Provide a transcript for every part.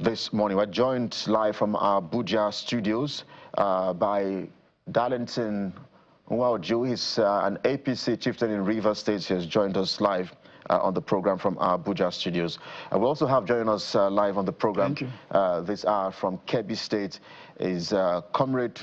this morning. We're joined live from our Abuja studios by Darlington Nwauju. He's an APC chieftain in Rivers State. He has joined us live on the program from our Abuja studios. We also have joining us live on the program this hour from Kebbi State is Comrade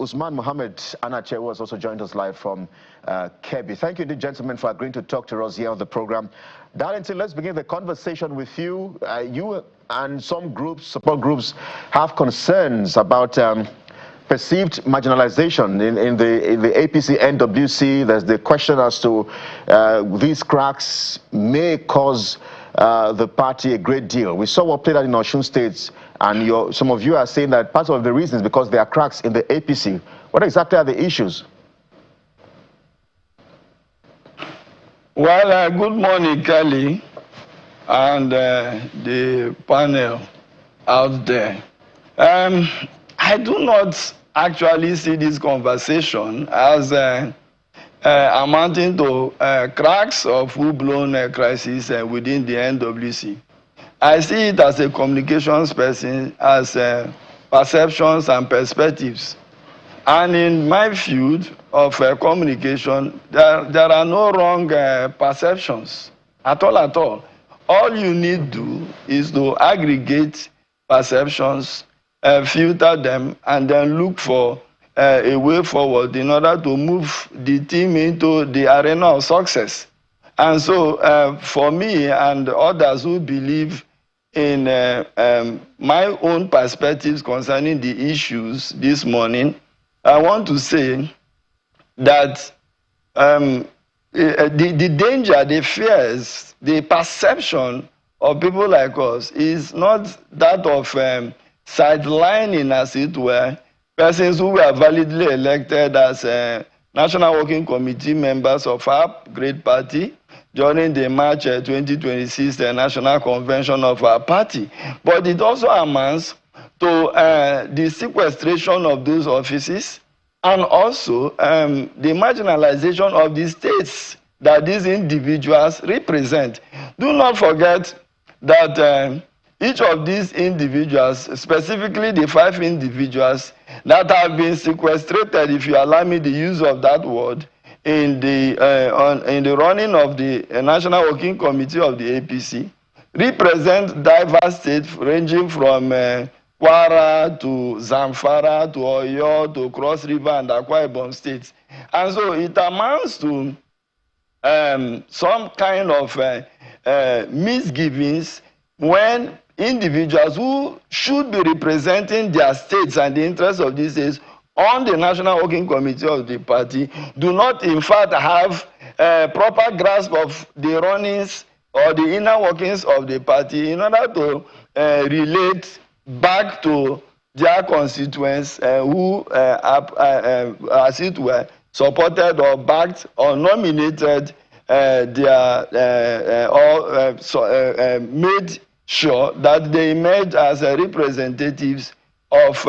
Usman Mohammed Anache, who has also joined us live from Kebbi. Thank you, indeed, gentlemen, for agreeing to talk to us here on the program. Darlington, let's begin the conversation with you. You and some groups, support groups, have concerns about perceived marginalization in the APC NWC. There's the question as to these cracks may cause the party a great deal. We saw what played out in Osun State, and some of you are saying that part of the reason is because there are cracks in the APC. What exactly are the issues? Well, good morning, Kelly, and the panel out there. I do not actually see this conversation as amounting to cracks or full-blown crisis within the NWC. I see it as a communications person, as perceptions and perspectives. And in my field of communication, there are no wrong perceptions at all. All you need to do is to aggregate perceptions, filter them, and then look for a way forward in order to move the team into the arena of success. And so for me and others who believe in my own perspectives concerning the issues this morning, I want to say that the danger, the fears, the perception of people like us is not that of sidelining, as it were, persons who were validly elected as National Working Committee members of our great party during the March 2026 National Convention of our party. But it also amounts to the sequestration of those offices and also the marginalization of the states that these individuals represent. Do not forget that each of these individuals, specifically the 5 individuals that have been sequestrated, if you allow me the use of that word, in the running of the National Working Committee of the APC, represent diverse states ranging from Kwara to Zamfara to Oyo to Cross River and Akwa Ibom states. And so it amounts to some kind of misgivings when individuals who should be representing their states and the interests of these states on the National Working Committee of the party do not in fact have a proper grasp of the runnings or the inner workings of the party in order to relate back to their constituents who, as it were, supported or backed or nominated made sure that they emerge as representatives of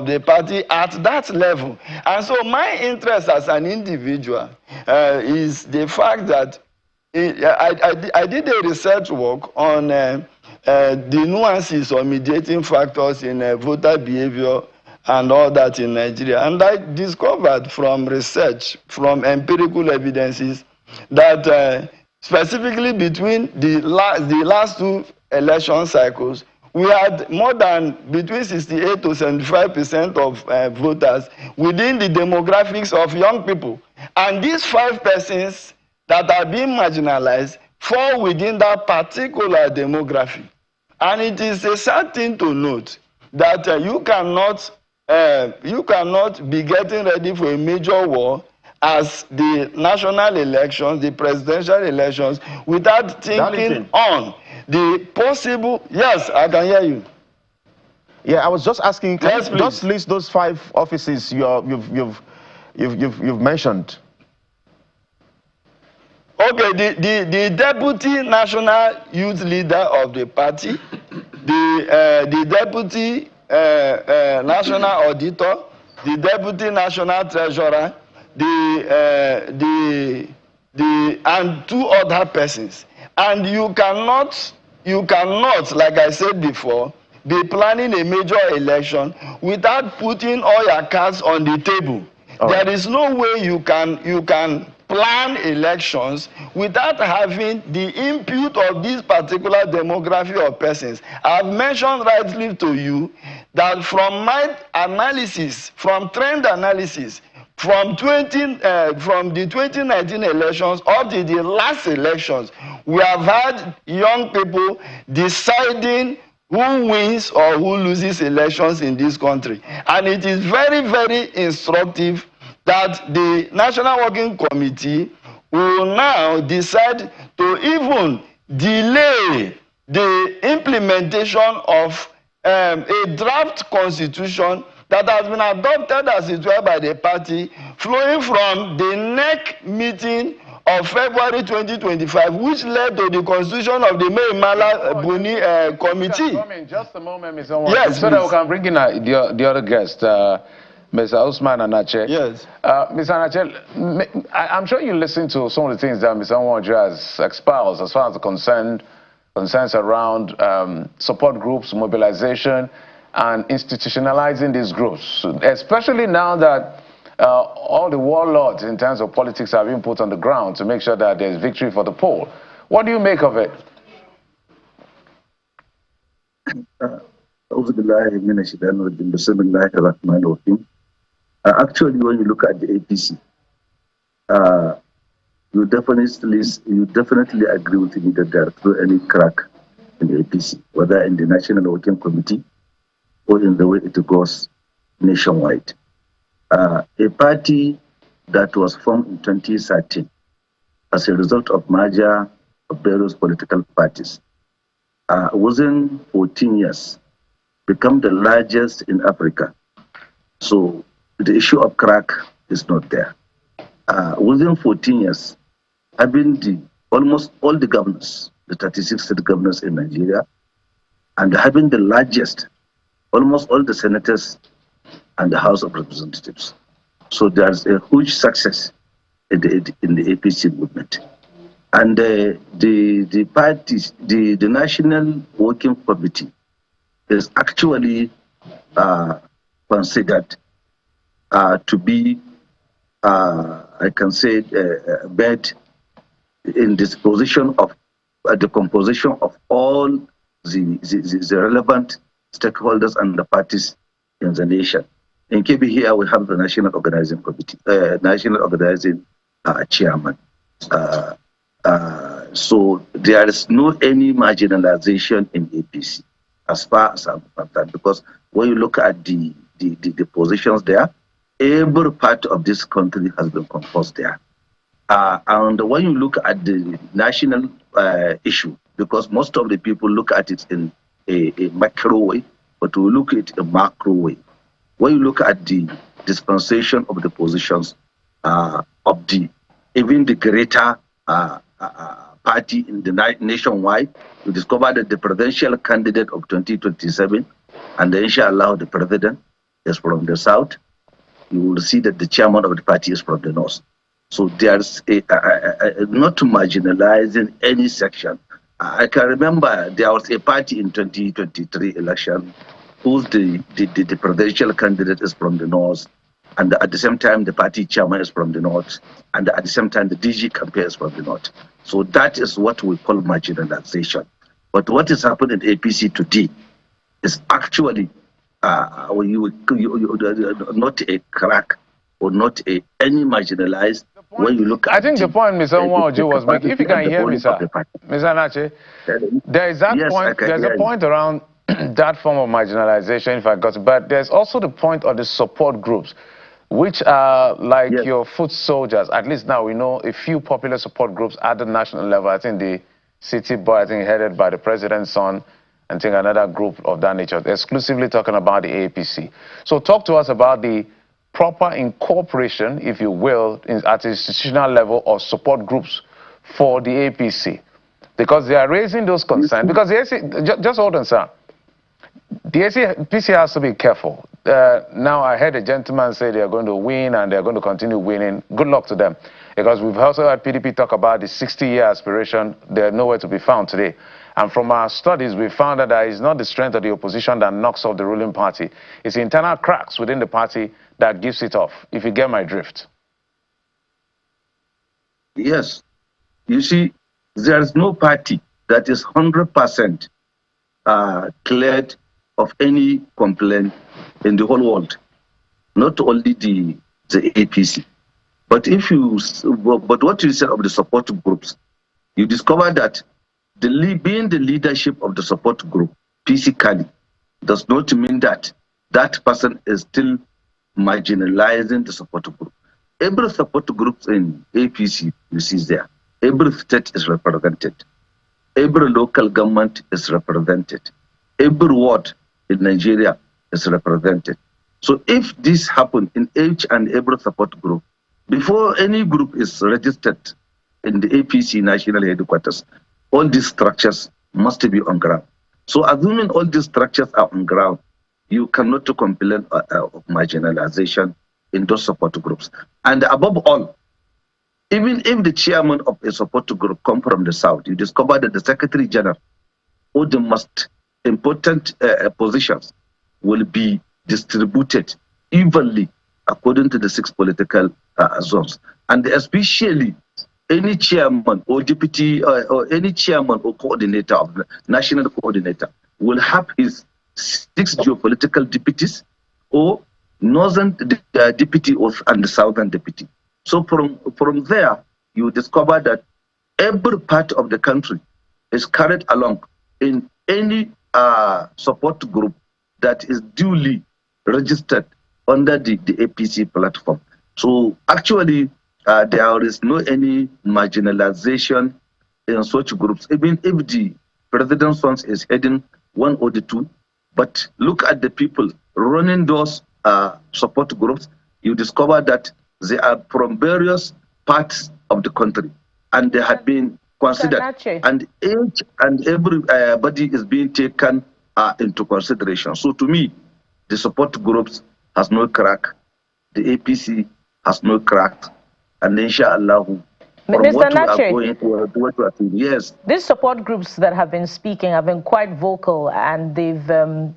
the party at that level. And so my interest as an individual is the fact that I did a research work on the nuances or mediating factors in voter behavior and all that in Nigeria. And I discovered from research, from empirical evidences, that specifically between the last 2 election cycles, we had more than between 68 to 75% of voters within the demographics of young people. And these 5 persons that are being marginalized fall within that particular demography. And it is a sad thing to note that you cannot be getting ready for a major war as the national elections, the presidential elections, without thinking on the possible. Yes, I can hear you. Yeah, I was just asking. Yes, can you just list those 5 offices you've mentioned? Okay, the deputy national youth leader of the party, the deputy national auditor, the deputy national treasurer, and 2 other persons. And you cannot you cannot, like I said before, be planning a major election without putting all your cards on the table. There is no way you can plan elections without having the input of this particular demography of persons. I've mentioned rightly to you that from my analysis, from trend analysis, from the 2019 elections up to the last elections, we have had young people deciding who wins or who loses elections in this country. And it is very, very instructive that the National Working Committee will now decide to even delay the implementation of a draft constitution that has been adopted as it were by the party, flowing from the NEC meeting of February 2025, which led to the constitution of the Maimala Buni committee. Just a moment, Mr. Nwanjo. Yes, so that we can bring in the other guest, Mr. Usman Anache. Yes. Mr. Anache, I'm sure you listened to some of the things that Mr. Nwanjo has espoused as far as the concerns around support groups, mobilization, and institutionalizing these groups, especially now that all the warlords in terms of politics have been put on the ground to make sure that there's victory for the poor. What do you make of it? Actually, when you look at the APC, you definitely agree with me that there are any crack in the APC, whether in the National Working Committee or in the way it goes nationwide. A party that was formed in 2013 as a result of merger of various political parties, within 14 years, become the largest in Africa. So the issue of crack is not there. Within 14 years, having almost all the governors, the 36 state governors in Nigeria, and having the largest, almost all the senators and the House of Representatives. So there's a huge success in the APC movement. And the parties, the National Working Committee is actually considered to be, I can say, bed in this position of the composition of all the relevant stakeholders and the parties in the nation. In KB here, we have the National Organizing Committee, National Organizing Chairman. So there is no any marginalization in APC as far as I'm concerned, because when you look at the positions there, every part of this country has been composed there. And when you look at the national issue, because most of the people look at it in a macro way, but we look at it in a macro way. When you look at the dispensation of the positions of even the greater party in the nationwide, you discover that the presidential candidate of 2027 and inshallah the president is from the south. You will see that the chairman of the party is from the north. So there's not marginalizing any section. I can remember there was a party in 2023 election whose the presidential candidate is from the north, and at the same time the party chairman is from the north, and at the same time the DG campaign is from the north. So that is what we call marginalization. But what is happening in APC today is actually not a crack or not any marginalized. When you look at I think the point Mr. Nwanjo was making, if you can hear me, sir, Mr. Anache, there is that point, there's a point around that form of marginalization, if I got it, but there's also the point of the support groups, which are like your foot soldiers. At least now we know a few popular support groups at the national level. I think the City Boy, I think headed by the president's son, and I think another group of that nature, exclusively talking about the APC. So talk to us about the proper incorporation, if you will, at the institutional level of support groups for the APC. Because they are raising those concerns. Because the AC, just hold on, sir. The APC has to be careful. Now I heard a gentleman say they are going to win and they're going to continue winning. Good luck to them. Because we've also heard PDP talk about the 60-year aspiration. They're nowhere to be found today. And from our studies, we found that it's not the strength of the opposition that knocks off the ruling party. It's the internal cracks within the party that gives it off, if you get my drift. Yes. You see, there is no party that is 100% cleared of any complaint in the whole world, not only the APC. But what you said of the support groups, you discover that being the leadership of the support group physically does not mean that that person is still marginalizing the support group. Every support group in APC you see there, every state is represented, every local government is represented, every ward in Nigeria is represented. So if this happens in each and every support group, before any group is registered in the APC national headquarters, all these structures must be on ground. So assuming all these structures are on ground, you cannot complain of marginalization in those support groups. And above all, even if the chairman of a support group come from the south, you discover that the secretary general or the most important positions will be distributed evenly according to the 6 political zones. And especially any chairman or deputy or any chairman or coordinator of the national coordinator will have his 6 geopolitical deputies or northern deputy and the southern deputy. So from there, you discover that every part of the country is carried along in any support group that is duly registered under the APC platform. So actually, there is no any marginalization in such groups, even if the president's son is heading 1 or 2. But look at the people running those support groups, you discover that they are from various parts of the country, and they have been considered, and each and everybody is being taken into consideration. So to me, the support groups has no crack, the APC has no crack, and inshallah, Mr. Nache, what we are doing, yes. These support groups that have been speaking have been quite vocal, and they've been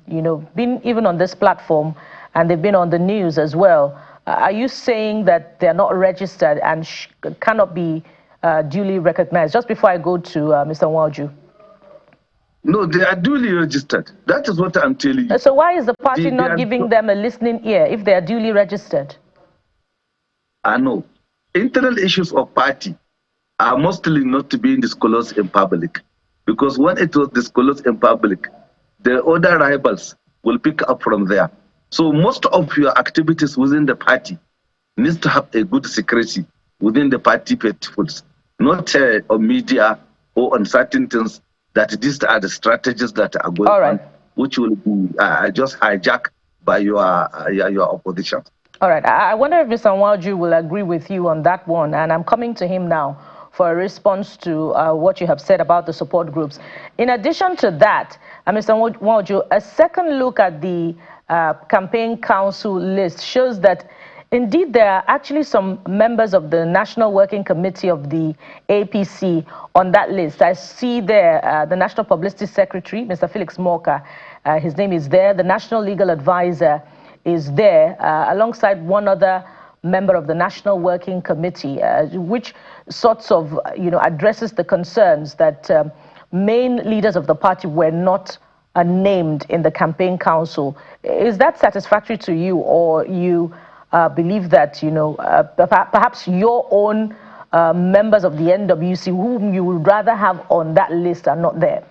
even on this platform, and they've been on the news as well. Are you saying that they're not registered and cannot be duly recognized? Just before I go to Mr. Nwauju. No, they are duly registered. That is what I'm telling you. So why is the party not giving them a listening ear if they are duly registered? I know. Internal issues of party are mostly not being disclosed in public, because when it was disclosed in public, the other rivals will pick up from there. So most of your activities within the party needs to have a good secrecy within the party faithfuls, not on media or on certain things that these are the strategies that are going on, which will be just hijacked by your opposition. All right. I wonder if Mr. Nwauju will agree with you on that one, and I'm coming to him now for a response to what you have said about the support groups. In addition to that, Mr. Nwauju, a second look at the campaign council list shows that indeed there are actually some members of the National Working Committee of the APC on that list. I see there the National Publicity Secretary, Mr. Felix Morka, his name is there. The National Legal Advisor is there, alongside one other member of the National Working Committee, which sorts of, addresses the concerns that main leaders of the party were not named in the campaign council. Is that satisfactory to you, or you believe that, perhaps your own members of the NWC whom you would rather have on that list are not there?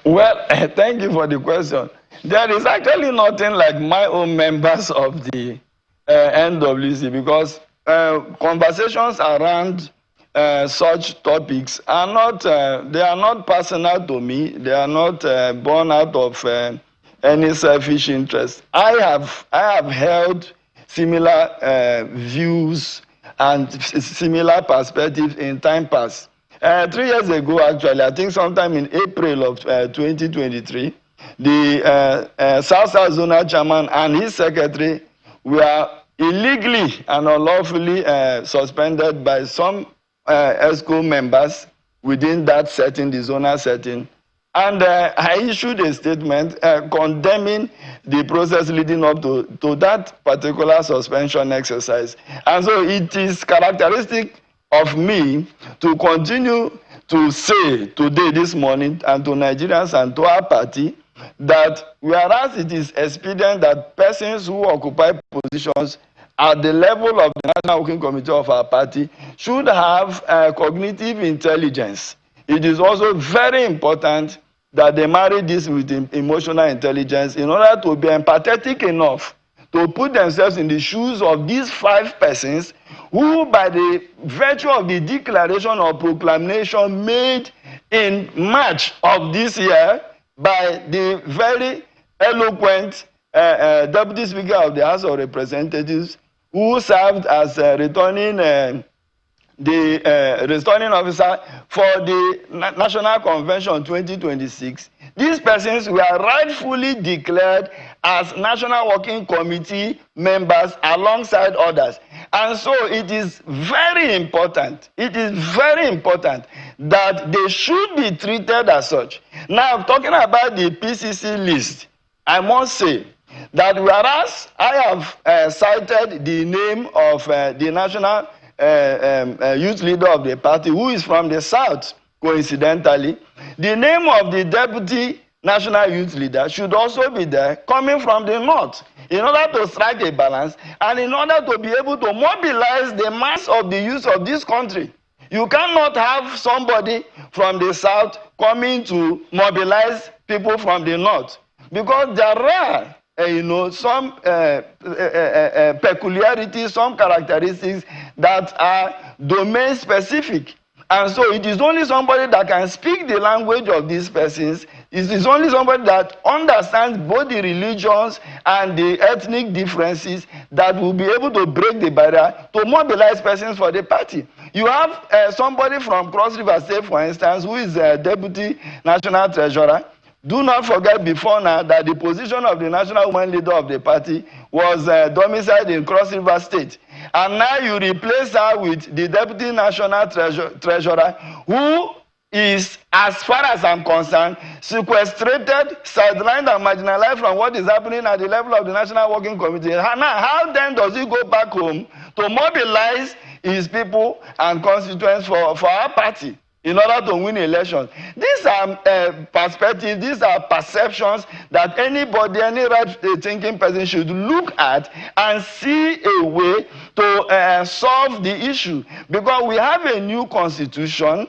Well, thank you for the question. There is actually nothing like my own members of the NWC, because conversations around such topics are not, they are not personal to me. They are not born out of any selfish interest. I have held similar views and similar perspectives in time past. 3 years ago, actually, I think sometime in April of 2023, the South Zonal Chairman and his secretary were illegally and unlawfully suspended by some ESCO members within that setting, the zonal setting. And I issued a statement condemning the process leading up to that particular suspension exercise. And so it is characteristic of me to continue to say today, this morning, and to Nigerians and to our party, that whereas it is expedient that persons who occupy positions at the level of the National Working Committee of our party should have cognitive intelligence, it is also very important that they marry this with emotional intelligence in order to be empathetic enough to put themselves in the shoes of these 5 persons who, by the virtue of the declaration or proclamation made in March of this year by the very eloquent Deputy Speaker of the House of Representatives, who served as returning officer for the National Convention 2026, these persons were rightfully declared as National Working Committee members alongside others. And so it is very important, that they should be treated as such. Now, talking about the PCC list, I must say that whereas I have cited the name of the National youth leader of the party, who is from the south, coincidentally, the name of the deputy national youth leader should also be there, coming from the north, in order to strike a balance and in order to be able to mobilize the mass of the youth of this country. You cannot have somebody from the south coming to mobilize people from the north, because there are some peculiarities, some characteristics that are domain specific. And so it is only somebody that can speak the language of these persons. It is only somebody that understands both the religions and the ethnic differences that will be able to break the barrier to mobilize persons for the party. You have somebody from Cross River State, for instance, who is a deputy national treasurer. Do not forget before now that the position of the national woman leader of the party was domiciled in Cross River State. And now you replace her with the deputy national treasurer, who is, as far as I'm concerned, sequestrated, sidelined, and marginalized from what is happening at the level of the National Working Committee. Now, how then does he go back home to mobilize his people and constituents for our party in order to win elections? These are perspectives, these are perceptions that anybody, any right-thinking person should look at and see a way to solve the issue. Because we have a new constitution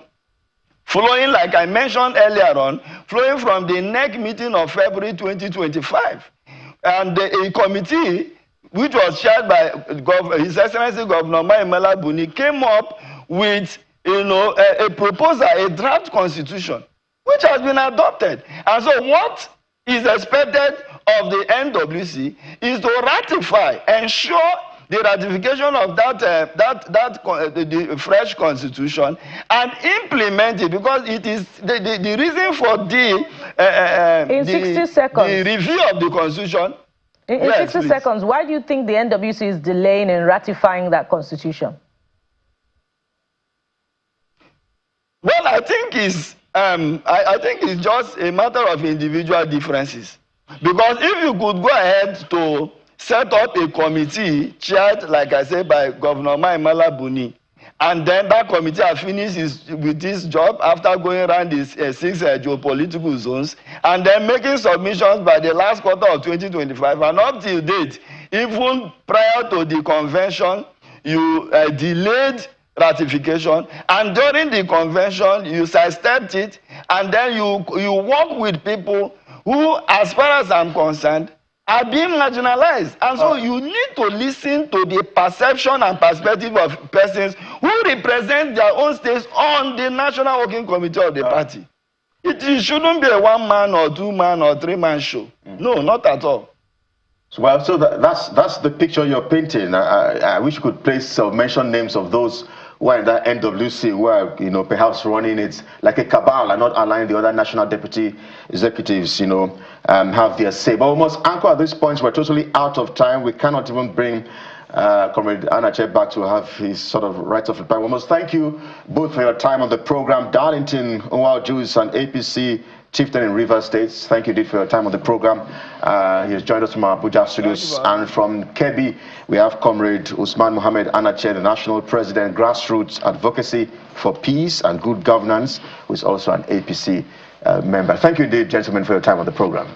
flowing, like I mentioned earlier on, flowing from the NEC meeting of February 2025. And a committee, which was chaired by His Excellency Governor Maimela Buni, came up with a proposal, a draft constitution, which has been adopted. And so what is expected of the NWC is to ratify, ensure the ratification of the fresh constitution and implement it, because it is the reason for the 60 seconds. The review of the constitution. In 60 seconds, why do you think the NWC is delaying in ratifying that constitution? Well, I think it's just a matter of individual differences. Because if you could go ahead to set up a committee chaired, like I said, by Governor Maimela Buni, and then that committee has finished with this job after going around these 6 geopolitical zones, and then making submissions by the last quarter of 2025, and up till date, even prior to the convention, you delayed ratification, and during the convention you sidestepped it, and then you work with people who, as far as I'm concerned, are being marginalized. And so you need to listen to the perception and perspective of persons who represent their own states on the National Working Committee of the party. It shouldn't be a 1-man or 2-man or 3-man show. No, not at all. Well, so that's the picture you're painting. I wish you could place or mention names of those who are in that NWC, who are, perhaps running it like a cabal and not allowing the other national deputy executives, have their say. But we must anchor at this point. We're totally out of time. We cannot even bring Comrade Anache back to have his sort of right of reply. We must thank you both for your time on the program. Darlington Nwauju is an APC chieftain in Rivers State. Thank you, Did, for your time on the program. He has joined us from our Abuja studios. And from Kebbi, we have Comrade Usman Mohammed Anache, the National President, Grassroots Advocacy for Peace and Good Governance, who is also an APC member. Thank you, indeed, gentlemen, for your time on the program.